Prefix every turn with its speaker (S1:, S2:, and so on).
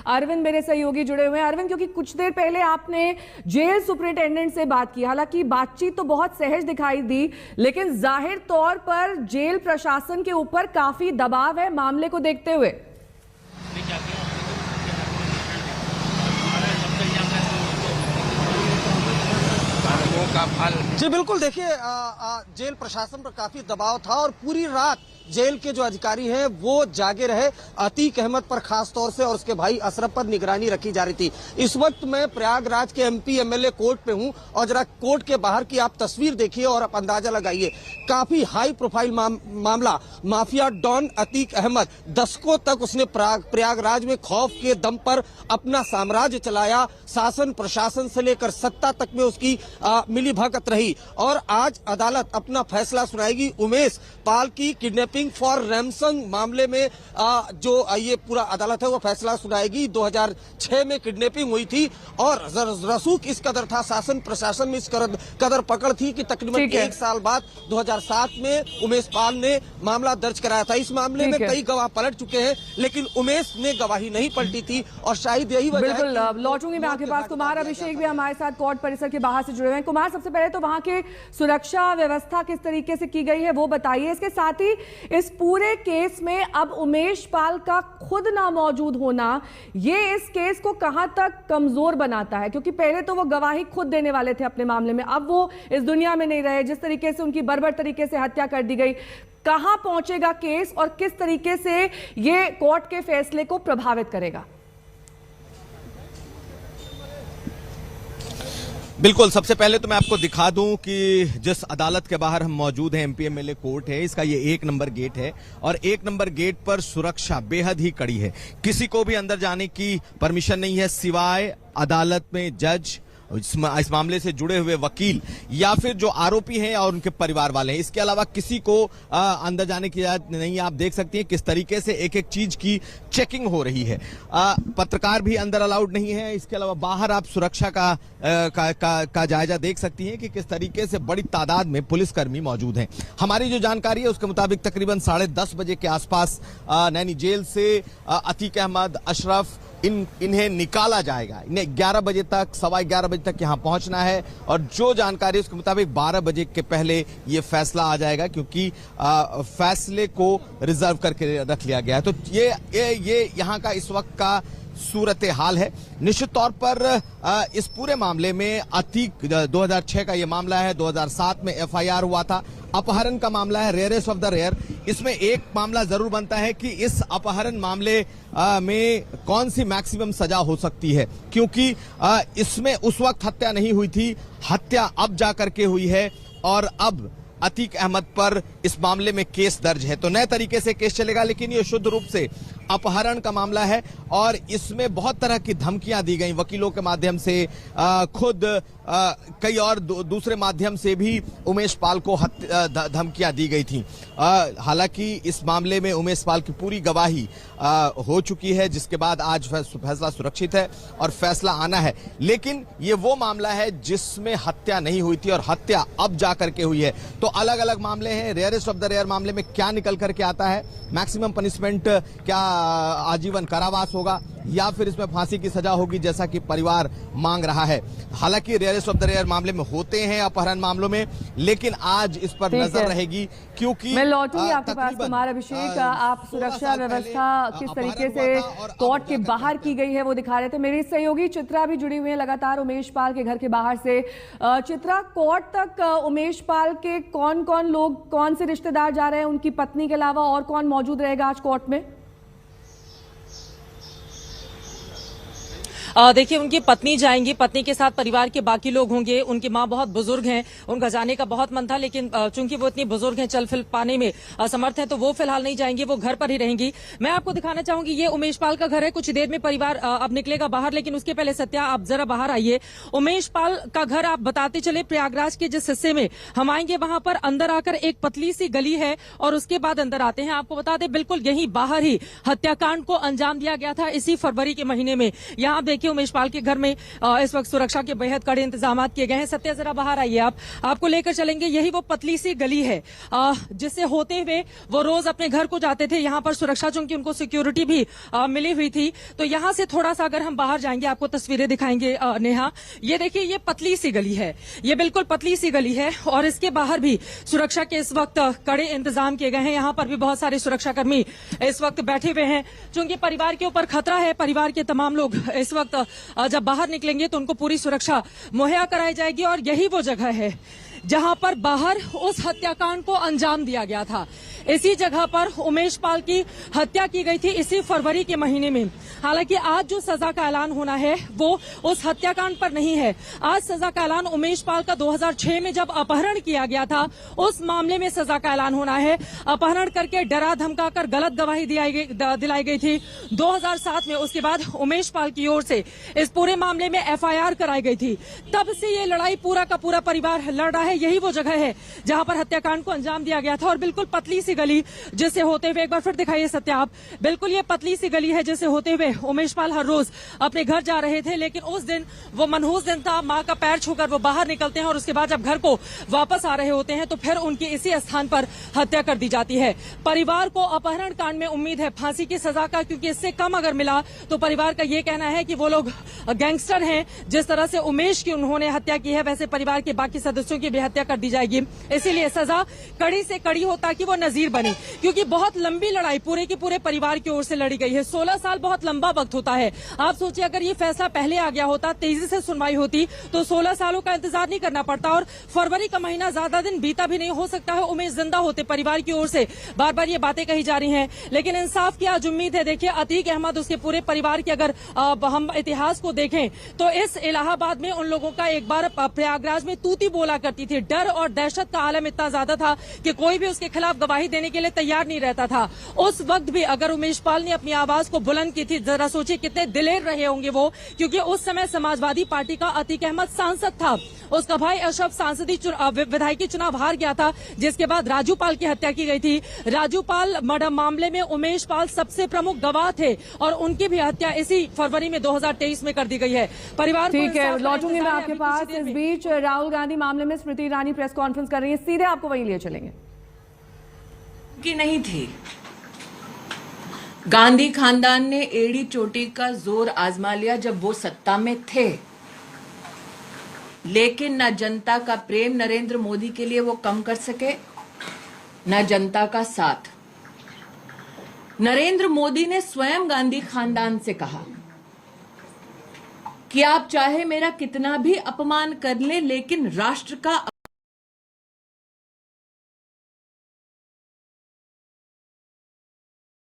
S1: अरविंद मेरे सहयोगी जुड़े हुए हैं। अरविंद, क्योंकि कुछ देर पहले आपने जेल सुपरिंटेंडेंट से बात की, हालांकि बातचीत तो बहुत सहज दिखाई दी, लेकिन जाहिर तौर पर जेल प्रशासन के ऊपर काफी दबाव है मामले को देखते हुए।
S2: जी बिल्कुल, देखिए जेल प्रशासन पर काफी दबाव था और पूरी रात जेल के जो अधिकारी हैं वो जागे रहे। अतीक अहमद पर खास तौर से और उसके भाई अशरफ पर निगरानी रखी जा रही थी। इस वक्त मैं प्रयागराज के एमपी एमएलए कोर्ट पे हूं और जरा कोर्ट के बाहर की आप तस्वीर देखिए और आप अंदाजा लगाइए। काफी हाई प्रोफाइल मामला। माफिया डॉन अतीक अहमद, दशकों तक उसने प्रयागराज में खौफ के दम पर अपना साम्राज्य चलाया। शासन प्रशासन से लेकर सत्ता तक में उसकी मिली भगत रही और आज अदालत अपना फैसला सुनाएगी। उमेश पाल की किडनैपिंग फॉर रैंसम मामले में जो ये पूरा अदालत है वो फैसला सुनाएगी। 2006 में किडनैपिंग हुई थी और रसूख इस कदर था, शासन प्रशासन में इस कदर पकड़ थी कि तकरीबन 1 साल बाद 2007 में उमेश पाल ने मामला दर्ज कराया था। इस मामले में कई गवाह पलट चुके हैं, लेकिन उमेश ने गवाही नहीं पलटी थी और शायद यही वजह है।
S1: बिल्कुल, लौटूंगी मैं आपके पास। कुमार अभिषेक भी हमारे साथ कोर्ट परिसर के बाहर से जुड़े हुए हैं। कुमार, सबसे पहले तो वहां के सुरक्षा व्यवस्था किस तरीके से की गई है वो बताइए। इसके साथ ही इस पूरे केस में अब उमेश पाल का खुद ना मौजूद होना, ये इस केस को कहां तक कमजोर बनाता है? क्योंकि पहले तो वो गवाही खुद देने वाले थे अपने मामले में, अब वो इस दुनिया में नहीं रहे। जिस तरीके से उनकी बर्बर तरीके से हत्या कर दी गई, कहां पहुंचेगा केस और किस तरीके से ये कोर्ट के फैसले को प्रभावित करेगा?
S3: बिल्कुल, सबसे पहले तो मैं आपको दिखा दूं कि जिस अदालत के बाहर हम मौजूद हैं, एमपी एमएलए कोर्ट है, इसका ये 1 नंबर गेट है और 1 नंबर गेट पर सुरक्षा बेहद ही कड़ी है। किसी को भी अंदर जाने की परमिशन नहीं है सिवाय अदालत में जज, इस मामले से जुड़े हुए वकील या फिर जो आरोपी हैं और उनके परिवार वाले हैं। इसके अलावा किसी को अंदर जाने की इजाजत नहीं है। आप देख सकती हैं किस तरीके से एक एक चीज की चेकिंग हो रही है। पत्रकार भी अंदर अलाउड नहीं है। इसके अलावा बाहर आप सुरक्षा का जायजा देख सकती हैं कि किस तरीके से बड़ी तादाद में पुलिसकर्मी मौजूद हैं। हमारी जो जानकारी है उसके मुताबिक तकरीबन 10:30 बजे के आसपास नैनी जेल से अतीक अहमद, अशरफ इन्हें निकाला जाएगा। इन्हें 11 बजे तक, 11:15 बजे तक यहां पहुंचना है और जो जानकारी उसके मुताबिक 12 बजे के पहले यह फैसला आ जाएगा, क्योंकि फैसले को रिजर्व करके रख लिया गया है। तो ये यहां का इस वक्त का सूरत हाल है। निश्चित तौर पर इस पूरे मामले में अतीक 2006 का ये मामला है, 2007 में एफआईआर हुआ था। अपहरण का मामला है, रेयरेस्ट ऑफ द रेयर। इसमें एक मामला जरूर बनता है कि इस अपहरण मामले में कौन सी मैक्सिमम सजा हो सकती है, क्योंकि इसमें उस वक्त हत्या नहीं हुई थी, हत्या अब जाकर के हुई है और अब अतीक अहमद पर इस मामले में केस दर्ज है। तो नए तरीके से केस चलेगा, लेकिन ये शुद्ध रूप से अपहरण का मामला है और इसमें बहुत तरह की धमकियां दी गई, वकीलों के माध्यम से, खुद कई और दूसरे माध्यम से भी उमेश पाल को धमकियां दी गई थी। हालांकि इस मामले में उमेश पाल की पूरी गवाही हो चुकी है, जिसके बाद आज फैसला सुरक्षित है और फैसला आना है। लेकिन ये वो मामला है जिसमें हत्या नहीं हुई थी और हत्या अब जाकर के हुई है। तो अलग अलग मामले हैं। रेयरेस्ट ऑफ द रेयर मामले में क्या निकल करके आता है, मैक्सिमम पनिशमेंट क्या आजीवन कारावास होगा या फिर इसमें फांसी की सजा होगी, जैसा कि परिवार मांग रहा है। हालांकि रेयरेस्ट ऑफ द रेयर मामले में होते हैं अपहरण मामलों में, लेकिन आज इस पर नजर रहेगी, क्योंकि
S1: मैं लौटूंगी आपके पास। कुमार अभिषेक, आप सुरक्षा व्यवस्था किस तरीके से कोर्ट के बाहर की गई है वो दिखा रहे थे। मेरी सहयोगी चित्रा भी जुड़ी हुई है लगातार उमेश पाल के घर के बाहर से। चित्रा, कोर्ट तक उमेश पाल के कौन कौन लोग, कौन से रिश्तेदार जा रहे हैं, उनकी पत्नी के अलावा और कौन मौजूद रहेगा आज कोर्ट में?
S4: देखिए, उनकी पत्नी जाएंगी, पत्नी के साथ परिवार के बाकी लोग होंगे। उनकी मां बहुत बुजुर्ग हैं, उनका जाने का बहुत मन था, लेकिन चूंकि वो इतनी बुजुर्ग हैं, चल फिर पाने में असमर्थ हैं, तो वो फिलहाल नहीं जाएंगी, वो घर पर ही रहेंगी। मैं आपको दिखाना चाहूंगी, ये उमेश पाल का घर है। कुछ देर में परिवार अब निकलेगा बाहर, लेकिन उसके पहले सत्या, आप जरा बाहर आइए। उमेश पाल का घर आप बताते चले, प्रयागराज के जिस हिस्से में हम आएंगे वहां पर अंदर आकर एक पतली सी गली है और उसके बाद अंदर आते हैं। आपको बता दें, बिल्कुल यहीं बाहर ही हत्याकांड को अंजाम दिया गया था इसी फरवरी के महीने में। यहाँ देखिए देखिए उमेश पाल के घर में इस वक्त सुरक्षा के बेहद कड़े इंतजाम किए गए हैं। सत्या, जरा बाहर आइए, आपको लेकर चलेंगे। यही वो पतली सी गली है जिससे होते हुए वो रोज अपने घर को जाते थे। यहाँ पर सुरक्षा, चूंकि उनको सिक्योरिटी भी मिली हुई थी, तो यहाँ से थोड़ा सा अगर हम बाहर जाएंगे आपको तस्वीरें दिखाएंगे। नेहा, ये देखिए, ये पतली सी गली है, ये बिल्कुल पतली सी गली है और इसके बाहर भी सुरक्षा के इस वक्त कड़े इंतजाम किए गए हैं। यहाँ पर भी बहुत सारे सुरक्षाकर्मी इस वक्त बैठे हुए हैं। चूंकि परिवार के ऊपर खतरा है, परिवार के तमाम लोग इस वक्त जब बाहर निकलेंगे तो उनको पूरी सुरक्षा मुहैया कराई जाएगी। और यही वो जगह है जहां पर बाहर उस हत्याकांड को अंजाम दिया गया था। इसी जगह पर उमेश पाल की हत्या की गई थी इसी फरवरी के महीने में। हालांकि आज जो सजा का ऐलान होना है वो उस हत्याकांड पर नहीं है। आज सजा का ऐलान उमेश पाल का 2006 में जब अपहरण किया गया था उस मामले में सजा का ऐलान होना है। अपहरण करके डरा धमकाकर गलत गवाही दिलाई गई थी 2007 में। उसके बाद उमेश पाल की ओर से इस पूरे मामले में FIR कराई गई थी। तब से ये लड़ाई पूरा का पूरा परिवार लड़ रहा है। यही वो जगह है जहां पर हत्याकांड को अंजाम दिया गया था। और बिल्कुल पतली सी गली जिससे होते हुए, एक बार फिर दिखाइए सत्या आप, बिल्कुल ये पतली सी गली है जिससे होते हुए उमेश पाल हर रोज अपने घर जा रहे थे। लेकिन उस दिन वो मनहूस दिन था, मां का पैर छूकर वो बाहर निकलते हैं और उसके बाद जब घर को वापस आ रहे होते हैं तो फिर उनकी इसी स्थान पर हत्या कर दी जाती है। परिवार को अपहरण कांड में उम्मीद है फांसी की सजा का, क्योंकि इससे कम अगर मिला तो परिवार का ये कहना है कि वो लोग गैंगस्टर हैं। जिस तरह से उमेश की उन्होंने हत्या की है वैसे परिवार के बाकी सदस्यों की भी हत्या कर दी जाएगी। इसीलिए सजा कड़ी से कड़ी हो ताकि वो नजीर बने, क्योंकि बहुत लंबी लड़ाई पूरे के पूरे परिवार की ओर से लड़ी गई है। 16 साल बहुत लंबा वक्त होता है। आप सोचिए अगर ये फैसला पहले आ गया होता, तेजी से सुनवाई होती तो 16 सालों का इंतजार नहीं करना पड़ता। और फरवरी का महीना ज्यादा दिन बीता भी नहीं, हो सकता है उमेश जिंदा होते। परिवार की ओर से बार बार ये बातें कही जा रही हैं, लेकिन इंसाफ की आज उम्मीद है। देखिए अतीक अहमद, उसके पूरे परिवार के अगर हम इतिहास को देखें तो इस इलाहाबाद में उन लोगों का एक बार प्रयागराज में तूती बोला करती थी। डर और दहशत का आलम इतना ज्यादा था कि कोई भी उसके खिलाफ गवाही देने के लिए तैयार नहीं रहता था। उस वक्त भी अगर उमेश पाल ने अपनी आवाज को बुलंद की थी, जरा सोचिए कितने दिलेर रहे होंगे वो, क्योंकि उस समय समाजवादी पार्टी का अतीक अहमद सांसद था। उसका भाई अशरफ सांसदी विधायकी चुनाव हार गया था, जिसके बाद राजू पाल की हत्या की गई थी। राजू पाल मर्डर मामले में उमेश पाल सबसे प्रमुख गवाह थे और उनकी भी हत्या इसी फरवरी में 2023 में कर दी गई है। परिवार
S1: ठीक है, लौटूंगी मैं आपके पास। इस बीच राहुल गांधी मामले में स्मृति ईरानी प्रेस कॉन्फ्रेंस कर रही है, सीधे आपको वहीं लिए चलेंगे।
S5: की नहीं थी, गांधी खानदान ने एड़ी चोटी का जोर आजमा लिया जब वो सत्ता में थे, लेकिन न जनता का प्रेम नरेंद्र मोदी के लिए वो कम कर सके, न जनता का साथ। नरेंद्र मोदी ने स्वयं गांधी खानदान से कहा कि आप चाहे मेरा कितना भी अपमान कर ले, लेकिन राष्ट्र का